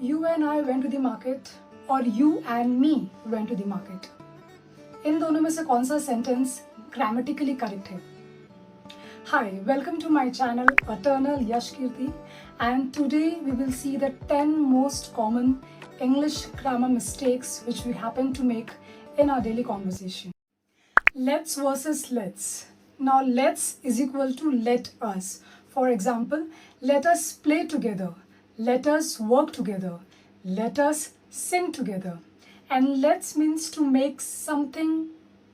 You and I went to the market और you and me went to the market. इन दोनों में से कौन सा सेंटेंस ग्रामेटिकली करेक्ट है? Hi, welcome to my channel Eternal Yash Kirti, and today we will see the 10 most common English grammar mistakes which we happen to make in our daily conversation. Let's versus let's. Now let's is equal to let us. For example, let us play together. Let us work together. Let us sing together. And let's means to make something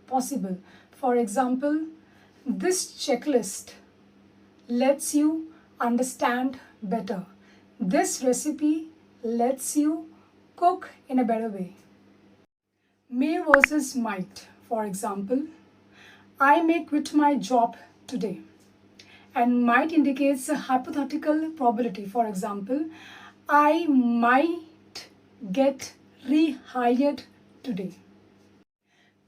possible. For example, this checklist lets you understand better. This recipe lets you cook in a better way. May versus might. For example, I may quit my job today. And might indicates a hypothetical probability. For example, I might get rehired today.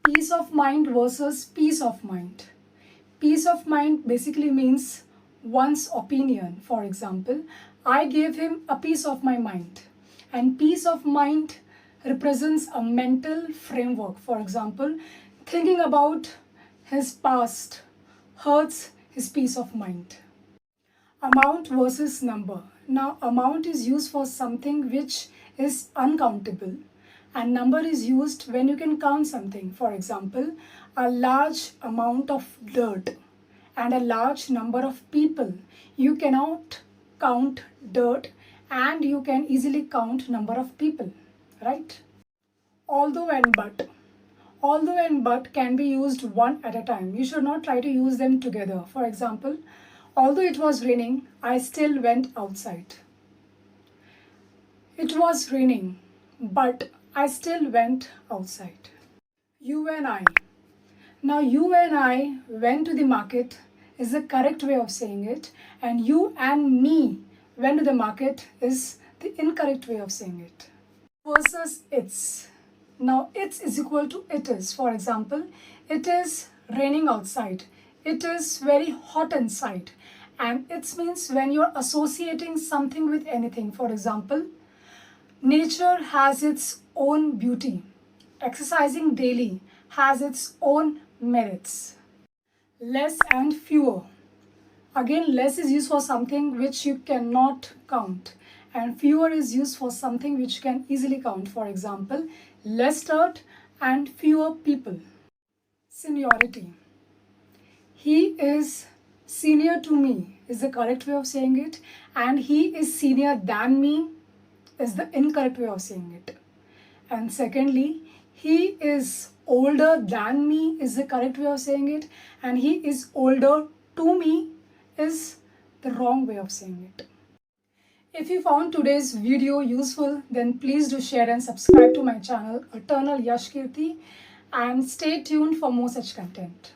Peace of mind versus peace of mind. Peace of mind basically means one's opinion. For example, I gave him a piece of my mind. And peace of mind represents a mental framework. For example, thinking about his past hurts his peace of mind. Amount versus number. Now, amount is used for something which is uncountable, and number is used when you can count something. For example, a large amount of dirt and a large number of people. You cannot count dirt and you can easily count number of people, right? Although and but. Although and but can be used one at a time. You should not try to use them together. For example, although it was raining, I still went outside. It was raining, but I still went outside. You and I. Now, you and I went to the market is the correct way of saying it, and you and me went to the market is the incorrect way of saying it. Versus it's. Now, it's is equal to it is. For example, it is raining outside. It is very hot inside. And it means when you're associating something with anything. For example, nature has its own beauty. Exercising daily has its own merits. Less and fewer. Again, less is used for something which you cannot count. And fewer is used for something which you can easily count. For example, less dirt and fewer people. Seniority. He is senior to me is the correct way of saying it, and he is senior than me is the incorrect way of saying it. And secondly, he is older than me is the correct way of saying it, and he is older to me is the wrong way of saying it. If you found today's video useful, then please do share and subscribe to my channel Eternal Yash Kirti, and stay tuned for more such content.